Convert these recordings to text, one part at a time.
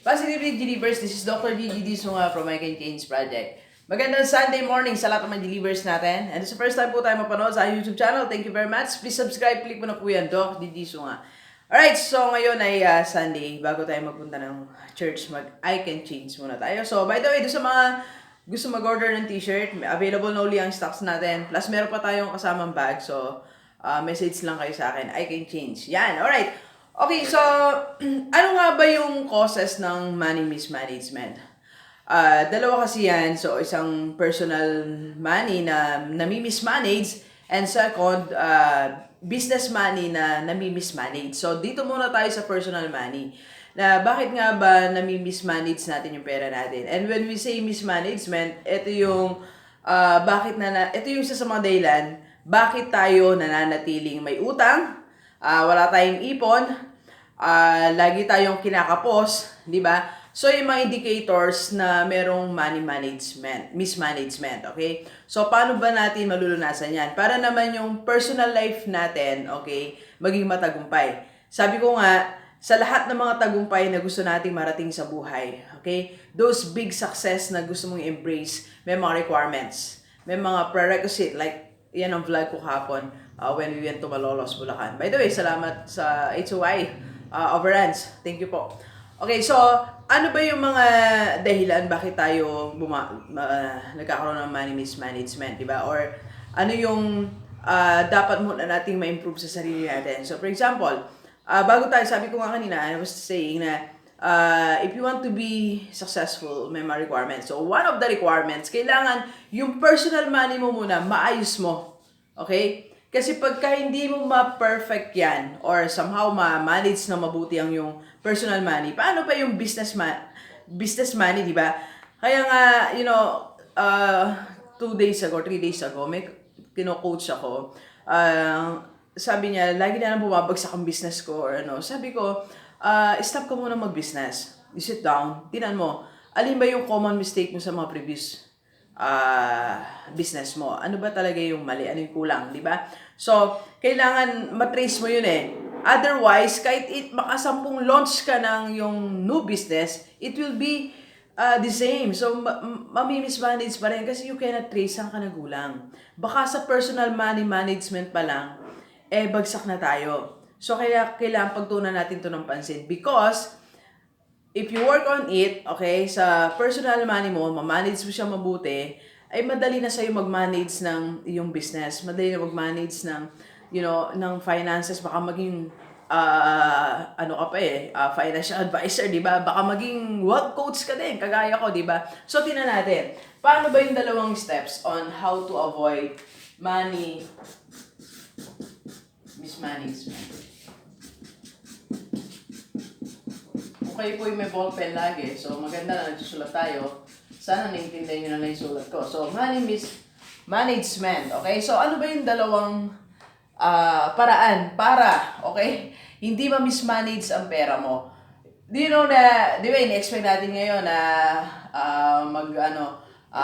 Positively Delivers, this is Dr. Gigi Disunga from I Can Change Project. Magandang Sunday morning sa lahat ng mga delivers natin. And it's the first time po tayo mapanood sa YouTube channel. Thank you very much. Please subscribe, click mo na po yan, Doc Gigi Disunga. Alright, so ngayon ay Sunday. Bago tayo magpunta ng church, I Can Change muna tayo. So by the way, doon sa mga gusto mag-order ng t-shirt, available na uli ang stocks natin. Plus meron pa tayong kasamang bag. So message lang kayo sa akin, I Can Change. Yan, alright. Okay, so ano nga ba yung causes ng money mismanagement? Dalawa kasi yan. So, isang personal money na nami-mismanage and second, business money na nami-mismanage. So, dito muna tayo sa personal money. Na bakit nga ba nami-mismanage natin yung pera natin? And when we say mismanagement, ito yung ito yung isa sa mga dahilan bakit tayo nananatiling may utang, wala tayong ipon, lagi tayong kinakapos, di ba? So, yung mga indicators na merong money mismanagement, okay? So, paano ba natin malulunasan yan? Para naman yung personal life natin, okay, maging matagumpay. Sabi ko nga, sa lahat ng mga tagumpay na gusto nating marating sa buhay, okay, those big success na gusto mong embrace, may mga requirements, may mga prerequisite, like, yan ang vlog ko kahapon when we went to Malolos, Bulacan. By the way, salamat sa HOI overruns. Thank you po. Okay, so, ano ba yung mga dahilan bakit tayo nagkakaroon ng money mismanagement, di ba? Or ano yung dapat muna nating ma-improve sa sarili natin? So, for example, bago tayo, sabi ko nga kanina, I was saying na if you want to be successful, may mga requirements. So, one of the requirements, kailangan yung personal money mo muna, maayos mo. Okay? Kasi pagka hindi mo ma-perfect yan, or somehow ma-manage na mabuti ang yung personal money, paano pa yung business money, di ba? Kaya nga, 2 days ago, 3 days ago, may kino-coach ako. Sabi niya, lagi na lang bumabagsak ang business ko, or ano. Sabi ko, stop ka muna mag-business. You sit down, tinan mo, alin ba yung common mistake mo sa mga previous business mo? Ano ba talaga yung mali? Ano yung kulang, di ba? So, kailangan matrace mo yun eh. Otherwise, kahit makasampung launch ka ng yung new business, it will be the same. So, mami-mismanage pa rin kasi you cannot trace ang kanagulang. Baka sa personal money management pa lang, bagsak na tayo. So, kaya kailangan pagtunan natin to ng pansin. Because, if you work on it, okay, sa personal money mo, ma-manage mo siya mabuti, ay madali na sa'yo mag-manage ng iyong business. Madali na mag-manage ng, ng finances. Baka maging, financial advisor, di ba? Baka maging wealth coach ka din, kagaya ko, di ba? So, tingnan natin. Paano ba yung dalawang steps on how to avoid money mismanagement? Kung kayo po yung may ballpen lagi, so maganda na nagsusulat tayo. Sana naiintindihan nyo na lang yung sulat ko. So, money management, okay? So, ano ba yung dalawang paraan para, okay, hindi ma-mismanage ang pera mo? Do you know na, di ba, in-expect natin ngayon na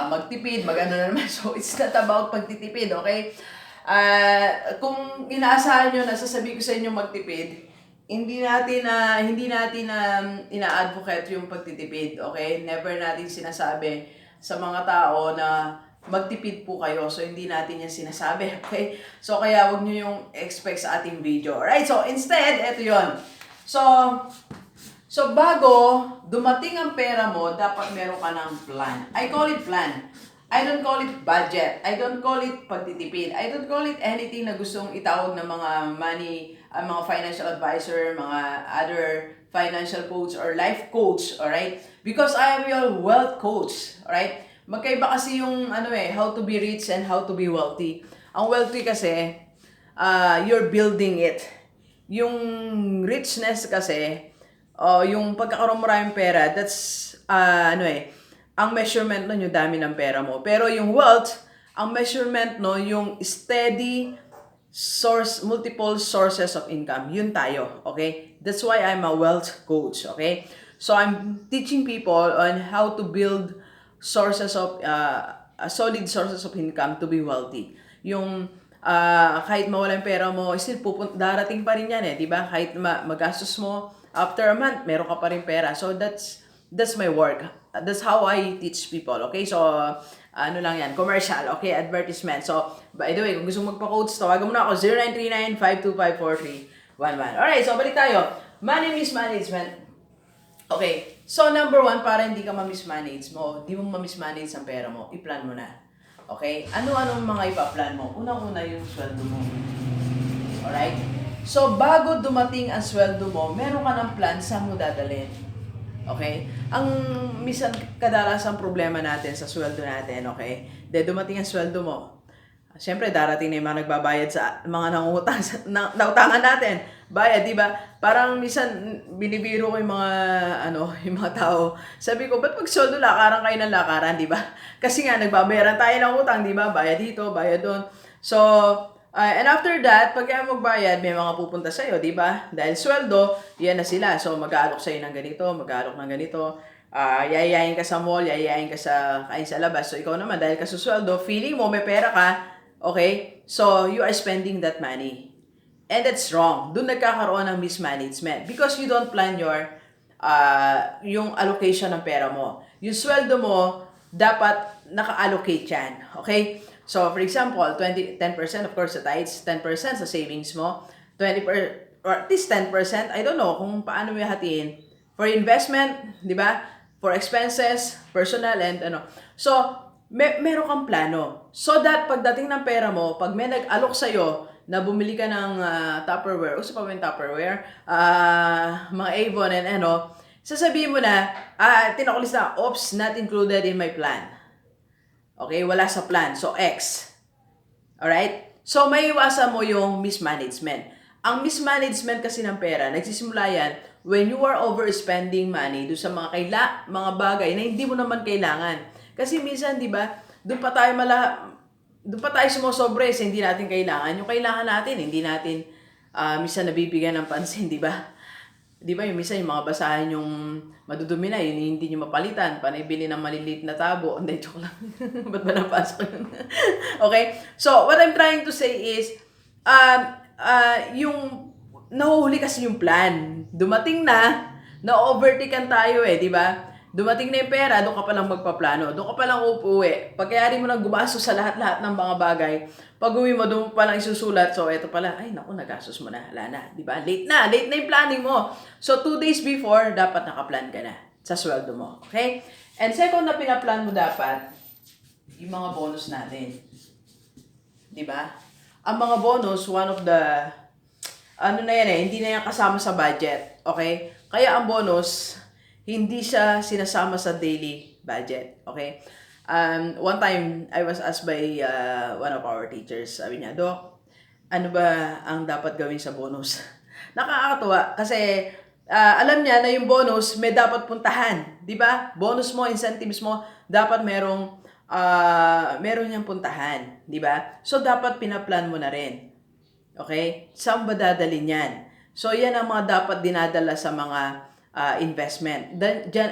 magtipid, na naman. So, it's not about pagtitipid, okay? Kung inaasahan nyo na sasabihin ko sa inyo magtipid, hindi natin ina-advocate yung pagtitipid, okay? Never natin sinasabi sa mga tao na magtipid po kayo. So, hindi natin yan sinasabi, okay? So, kaya wag nyo yung expect sa ating video, alright? So, instead, eto yon. So, bago dumating ang pera mo, dapat meron ka ng plan. I call it plan. I don't call it budget. I don't call it pagtitipid. I don't call it anything na gustong itawag ng mga mga financial advisor, mga other financial coach or life coach, alright? Because I am your wealth coach, alright? Magkaiba kasi yung how to be rich and how to be wealthy. Ang wealthy kasi, you're building it. Yung richness kasi, yung pagkakaroon mo maraming pera, that's, ang measurement nun yung dami ng pera mo. Pero yung wealth, ang measurement no, yung steady multiple sources of income. Yun tayo, okay? That's why I'm a wealth coach, okay? So I'm teaching people on how to build sources of, solid sources of income to be wealthy. Yung kahit mawala yung pera mo, still darating pa rin yan eh, di ba? Kahit magastos mo, after a month, meron ka pa rin pera. So that's That's my work. That's how I teach people. Okay? So, ano lang yan, commercial. Okay? Advertisement. So, by the way, kung gusto mong magpa-coach, tawagan mo na ako, 0939-525-4311. Alright, so balik tayo. Money mismanagement. Okay. So, number one, para hindi ka ma-mismanage mo, di mo ma-mismanage ang pera mo, i-plan mo na. Okay? Ano-ano mga ipa-plan mo? Unang-una yung sweldo mo. Alright? So, bago dumating ang sweldo mo, meron ka ng plan saan mo dadalhin. Okay? Ang minsan kadalasang problema natin sa sweldo natin, okay? Dumating ang sweldo mo. Siyempre, darating na yung mga nagbabayad sa mga nangungutang nautangan natin. Bayad, di ba? Parang minsan, binibiro ko yung mga, yung mga tao. Sabi ko, ba't pag sweldo lakaran kayo ng lakaran, di ba? Kasi nga, nagbabayaran tayo ng utang, di ba? Bayad dito, bayad doon. So, and after that, pag kaya magbayad, may mga pupunta sa'yo, di ba? Dahil sweldo, yan na sila. So, mag-aalok sa'yo ng ganito, mag-aalok ng ganito. Yayayain ka sa mall, yayayain ka sa kain sa labas. So, ikaw naman, dahil ka sa sweldo, feeling mo may pera ka, okay? So, you are spending that money. And that's wrong. Doon nagkakaroon ng mismanagement. Because you don't plan yung allocation ng pera mo. Yung sweldo mo, dapat naka-allocate yan. Okay? So, for example, 10% of course sa tithes, 10% sa savings mo, or at least 10%, I don't know kung paano mo hatiin. For investment, di ba? For expenses, personal, and ano. So, meron kang plano. So that pagdating ng pera mo, pag may nag-alok sa'yo, na bumili ka ng Tupperware, uso pa ba yung Tupperware? Mga Avon and ano, sasabihin mo na, tinakulis na, oops, not included in my plan. Okay, wala sa plan. So, X. Alright? So, may iwasan mo yung mismanagement. Ang mismanagement kasi ng pera, nagsisimula yan when you are overspending money doon sa mga bagay na hindi mo naman kailangan. Kasi minsan, di ba, doon pa tayo sumosobre sa hindi natin kailangan. Yung kailangan natin, hindi natin minsan nabibigyan ng pansin, di ba? Di ba, yung minsan yung mga basahan yung madudumi na, yun hindi nyo mapalitan, panay bili ng maliliit na tabo. Hindi, joke lang. Ba't ba napasok yun? Okay? So, what I'm trying to say is, yung nahuhuli kasi yung plan. Dumating na-overtaken tayo di ba? Dumating na yung pera, doon ka palang magpaplano. Doon ka palang uuwi. Pagkayari mo nang gumastos sa lahat-lahat ng mga bagay, pag uwi mo, doon palang isusulat. So, eto pala, ay naku, nagastos mo na. Wala na, di ba? Late na yung planning mo. So, 2 days before, dapat nakaplan ka na sa sweldo mo. Okay? And second na pinaplan mo dapat, yung mga bonus natin. Di ba? Ang mga bonus, one of the, hindi na yan kasama sa budget. Okay? Kaya ang bonus, hindi siya sinasama sa daily budget. Okay? One time, I was asked by one of our teachers, sabi niya, Dok, ano ba ang dapat gawin sa bonus? Nakakatuwa kasi alam niya na yung bonus may dapat puntahan. Di ba? Bonus mo, incentives mo, dapat meron niyang puntahan. Di ba? So, dapat pinaplan mo na rin. Okay? Saan ba dadalhin yan? So, yan ang mga dapat dinadala sa mga investment.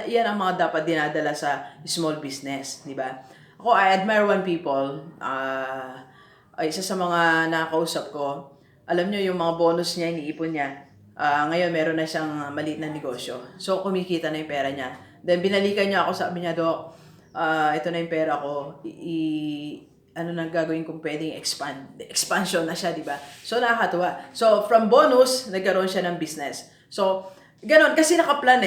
Yan ang mga dapat dinadala sa small business, di ba? Ako, I admire one people, isa sa mga nakakausap ko, alam nyo yung mga bonus niya, iniipon niya, ngayon meron na siyang maliit na negosyo. So, kumikita na yung pera niya. Then, binalikan niya ako, sabi niya, Dok, ito na yung pera ko, ano nang gagawin kung pwedeng expansion na siya, di ba? So, nakakatuwa. So, from bonus, nagkaroon siya ng business. So, ganon, kasi nakaplan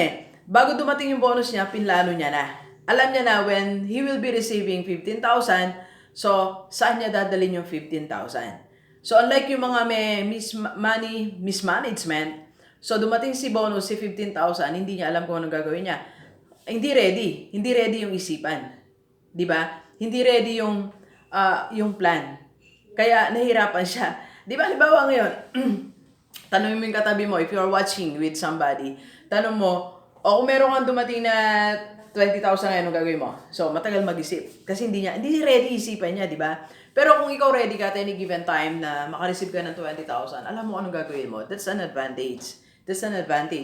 Bago dumating yung bonus niya, pinlano niya na. Alam niya na when he will be receiving 15,000, so saan niya dadalhin yung 15,000? So unlike yung mga may money mismanagement, so dumating si bonus, si 15,000, hindi niya alam kung anong gagawin niya. Hindi ready. Hindi ready yung isipan. Di ba? Hindi ready yung plan. Kaya nahirapan siya. Di ba, halimbawa ngayon, tanongin mo yung katabi mo, if you are watching with somebody, tanong mo, kung meron kang dumating na 20,000 ngayon, anong gagawin mo? So, matagal mag-isip. Kasi hindi ready isipan niya, di ba? Pero kung ikaw ready ka at any given time na makareceive ka ng 20,000, alam mo anong gagawin mo. That's an advantage.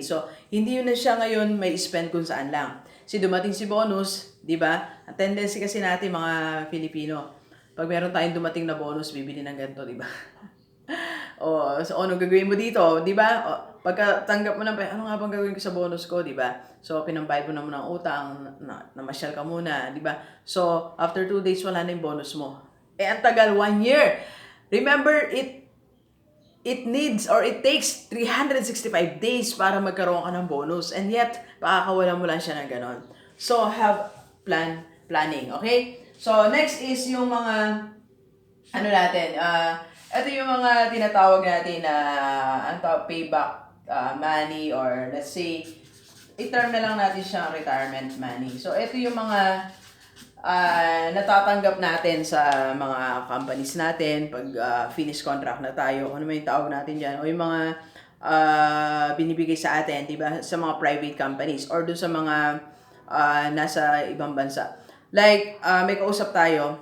So, hindi yun na siya ngayon may spend kung saan lang. Dumating si bonus, di ba? Ang tendency kasi natin mga Filipino, pag meron tayong dumating na bonus, bibili ng ganito, di ba? O, so ano gagawin mo dito, di ba? O, pagkatanggap mo ng pera, ano nga bang gagawin ko sa bonus ko, di ba? So, pinambayad mo naman ng utang, namasyal ka muna, di ba? So, after 2 days, wala na yung bonus mo. Eh, ang tagal, 1 year. Remember, it needs or it takes 365 days para magkaroon ka ng bonus. And yet, pakakawalan mo lang siya ng ganon. So, have planning, okay? So, next is yung mga, ano natin, ito yung mga tinatawag natin na, payback money or let's say, i-term na lang natin siyang retirement money. So, ito yung mga natatanggap natin sa mga companies natin pag finish contract na tayo, ano may tawag natin dyan, o yung mga binibigay sa atin, di ba, sa mga private companies or doon sa mga nasa ibang bansa. Like, may kausap tayo,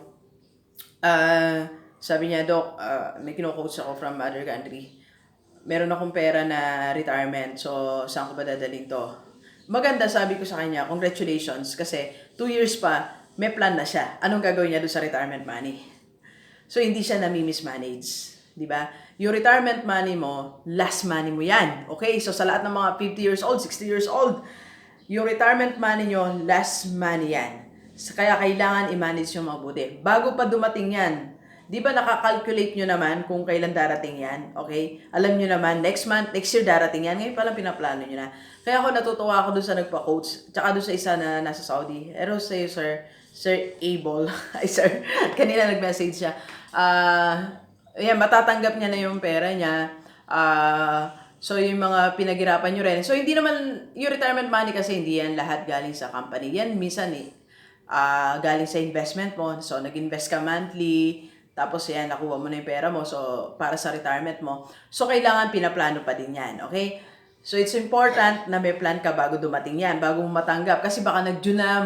sabi niya, Doc, may kino-coach ako from other country. Meron akong pera na retirement, so saan ko ba dadalhin to? Maganda, sabi ko sa kanya, congratulations, kasi 2 years pa, may plan na siya. Anong gagawin niya doon sa retirement money? So, hindi siya nami-mismanage. Di ba? Yung retirement money mo, last money mo yan. Okay? So, sa lahat ng mga 50 years old, 60 years old, yung retirement money nyo, last money yan. Kaya kailangan i-manage yung mabuti. Bago pa dumating yan, di ba nakakalculate nyo naman kung kailan darating yan? Okay? Alam nyo naman, next month, next year darating yan. Ngayon palang pinaplano nyo na. Kaya ako natutuwa ako dun sa nagpa-coach, tsaka dun sa isa na nasa Saudi. Pero sa'yo, Sir Abel, ay sir, kanina nag-message siya. Yan, matatanggap niya na yung pera niya. So, yung mga pinaghirapan nyo rin. So, hindi naman, yung retirement money kasi hindi yan lahat galing sa company. Yan, minsan galing sa investment mo. So, nag-invest ka monthly, tapos yan, nakuha mo na yung pera mo. So, para sa retirement mo. So, kailangan pinaplano pa din yan. Okay? So, it's important na may plan ka bago dumating yan, bago mo matanggap. Kasi baka nag-June na,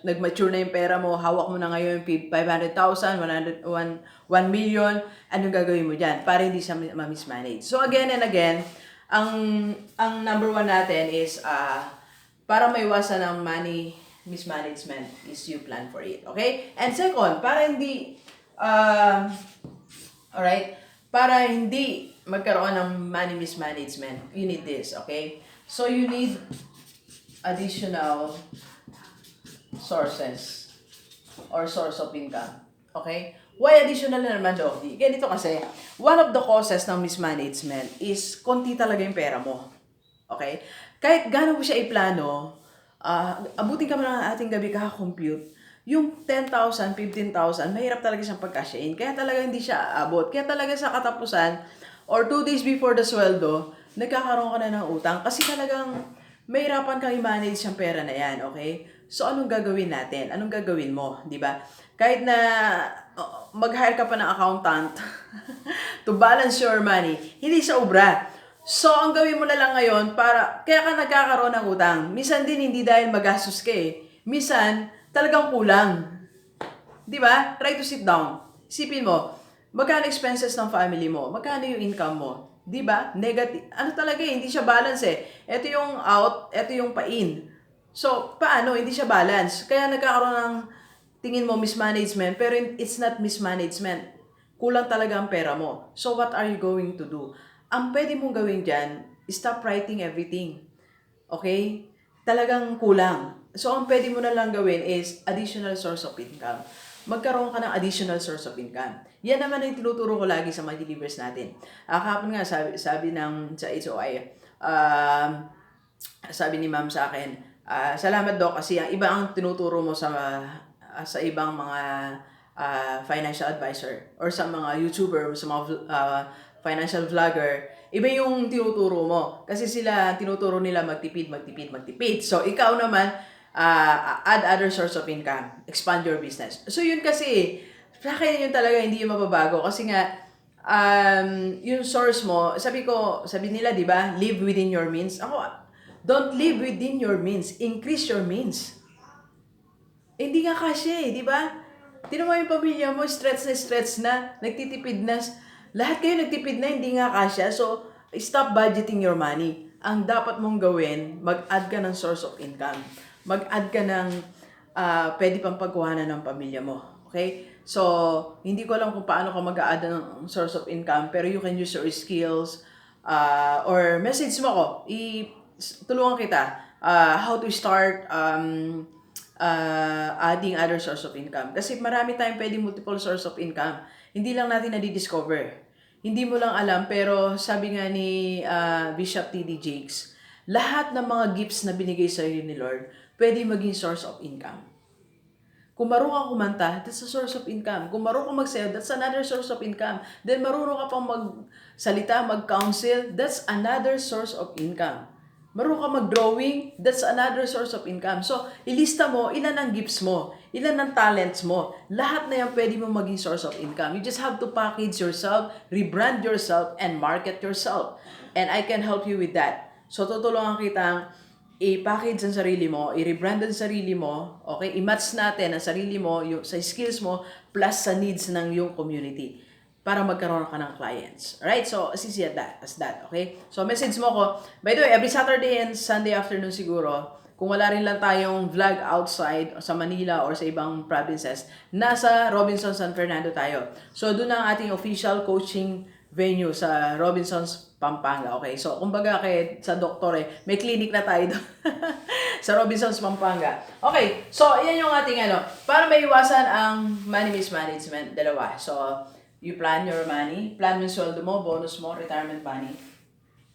nag-mature na yung pera mo, hawak mo na ngayon 500,000, 1 million, anong gagawin mo dyan para hindi siya ma-mismanage. So, again and again, ang number 1 natin is, para maiwasan ng money mismanagement is you plan for it. Okay? And second, para hindi, alright, para hindi magkaroon ng money mismanagement, you need this, okay? So, you need additional sources or source of income, okay? Why additional na naman, Doc? Ganito kasi, one of the causes ng mismanagement is konti talaga yung pera mo, okay? Kahit gano'n mo siya iplano, abutin ka mo ng ating gabi kaka-compute, yung 10,000, 15,000, mahirap talaga siyang pagkasyain. Kaya talaga hindi siya aabot. Kaya talaga sa katapusan, or 2 days before the sweldo, nagkakaroon ka na ng utang. Kasi talagang mahirapan kang i-manage yung pera na yan, okay? So, anong gagawin natin? Anong gagawin mo, di ba? Kahit na mag-hire ka pa ng accountant to balance your money, hindi siya ubra. So, ang gawin mo na lang ngayon, kaya ka nagkakaroon ng utang. Minsan din, hindi dahil magastos ka eh. Minsan, talagang kulang. Di ba? Try to sit down. Isipin mo, magkano expenses ng family mo? Magkano yung income mo? Di ba? Negative. Ano talaga eh, hindi siya balance eh. Ito yung out, ito yung pa-in. So, paano? Hindi siya balance. Kaya nagkakaroon ng tingin mo mismanagement, pero it's not mismanagement. Kulang talaga ang pera mo. So, what are you going to do? Ang pwede mong gawin dyan, stop writing everything. Okay? Talagang kulang. So, ang pwede mo na lang gawin is additional source of income. Magkaroon ka ng additional source of income. Yan naman ang tinuturo ko lagi sa mga delivers natin. Kahapon nga, sabi ng sa HOI, sabi ni ma'am sa akin, salamat Doc kasi ang iba ang tinuturo mo sa ibang mga financial advisor or sa mga YouTuber, sa mga financial vlogger, iba yung tinuturo mo. Kasi sila, tinuturo nila magtipid. So, ikaw naman, add other source of income. Expand your business. So, yun kasi, sa akin yun talaga, hindi yung mababago. Kasi nga, yung source mo, sabi nila, di ba, live within your means. Ako, don't live within your means. Increase your means. Hindi nga kasi, di ba? Tinan mo yung pamilya mo, stretch na, nagtitipid na. Lahat kayo nagtipid na, hindi nga kasya. So, stop budgeting your money. Ang dapat mong gawin, mag-add ka ng source of income. Mag-add ka ng pwede pang pagkuhanan ng pamilya mo. Okay? So, hindi ko alam kung paano ka mag-a-add ng source of income, pero you can use your skills or message mo ako. Tulungan kita how to start adding other source of income. Kasi marami tayong pwedeng multiple source of income. Hindi lang natin nadi-discover. Hindi mo lang alam, pero sabi nga ni Bishop T.D. Jakes, lahat ng mga gifts na binigay sa iyo ni Lord, pwede maging source of income. Kung marunong kang kumanta, that's a source of income. Kung marunong kang magsayaw, that's another source of income. Then marunong ka pang magsalita, mag-counsel, that's another source of income. Marunong ka mag-drawing, that's another source of income. So, ilista mo, ilan ang gifts mo, ilan ang talents mo. Lahat na yan pwede mo maging source of income. You just have to package yourself, rebrand yourself, and market yourself. And I can help you with that. So, tutulungan kitang i-package ang sarili mo, i-rebrand ang sarili mo, okay? I-match natin ang sarili mo yung, sa skills mo plus sa needs ng yung community para magkaroon ka ng clients. Alright? So, as easy as that, okay? So, message mo ko. By the way, every Saturday and Sunday afternoon siguro, kung wala rin lang tayong vlog outside sa Manila or sa ibang provinces, nasa Robinson San Fernando tayo. So, doon ang ating official coaching venue sa Robinsons, Pampanga. Okay, so kumbaga sa doktor may clinic na tayo doon sa Robinsons, Pampanga. Okay, so yan yung ating para maiwasan ang money mismanagement, dalawa. So, you plan your money, plan mo yung sweldo mo, bonus mo, retirement money.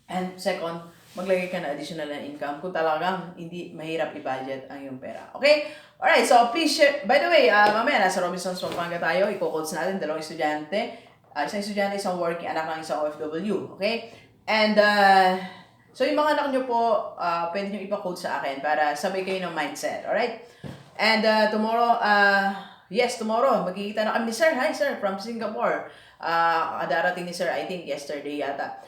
And second, maglagay ka na additional na income kung talagang hindi mahirap i-budget ang iyong pera. Okay? Alright, so please share. By the way, mamaya nasa Robinsons, Pampanga tayo. I-codes natin, dalawang estudyante. Isang estudyante, isang working, anak ng isang OFW. Okay? And, so yung mga anak nyo po, pwede nyo ipa-code sa akin para sabay kayo ng mindset. Alright? And, tomorrow, tomorrow, magkikita na kami ni Sir. Hi, Sir, from Singapore. Darating ni Sir, I think, yesterday yata.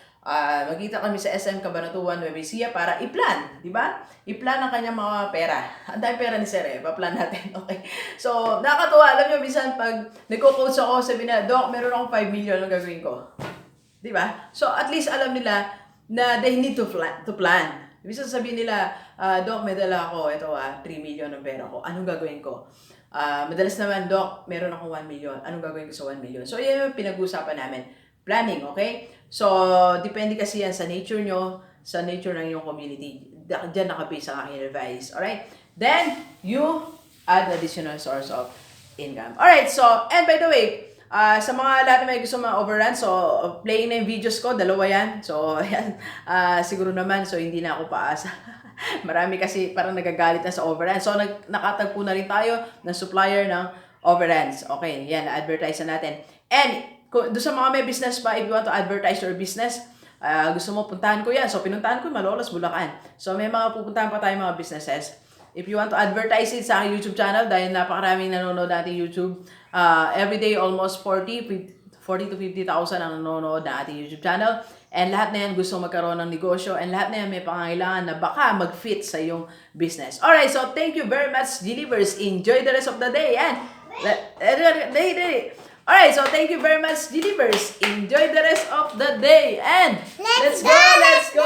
Magkita kami sa SM Cabanatuan, Nueva Ecija para i-plan, di ba? I-plan ang kanyang mga pera. Ang dami pera ni Sir pa-plan natin, okay? So, nakakatuwa. Alam nyo, minsan pag nagko-coach ako, sabi na, Doc, meron akong 5 million ang gagawin ko. Di ba? So, at least alam nila na they need to plan. Minsan sabihin nila, Doc, may dala ako, ito 3 million ang pera ko. Anong gagawin ko? Madalas naman, Doc, meron akong 1 million. Anong gagawin ko sa 1 million? So, yan yung pinag-usapan namin. Planning, okay? So, depende kasi yan sa nature nyo, sa nature ng iyong community. Diyan nakabase ang aking advice. Alright? Then, you add additional source of income. Alright, so, and by the way, sa mga lahat na may gusto mga overrun, so, playing na yung videos ko, dalawa yan. So, yan, siguro naman, so, hindi na ako paasa. Marami kasi parang nagagalit na sa overrun. So, nakatagpo na rin tayo ng supplier ng overruns. Okay, yan, advertise na natin. And, doon sa mga may business pa, if you want to advertise your business, gusto mo, puntahan ko yan. So, pinuntahan ko yung Malolos, Bulacan. So, may mga pupuntahan pa tayong mga businesses. If you want to advertise it sa aking YouTube channel, dahil napakaraming nanonood natin YouTube, everyday almost 40 to 50,000 ang nanonood na ating YouTube channel. And lahat na yan gusto magkaroon ng negosyo. And lahat na yan may pangangailangan na baka mag-fit sa iyong business. Alright, so thank you very much, Delivers. Enjoy the rest of the day. And, alright, so thank you very much, Delivers. Enjoy the rest of the day. And, let's go!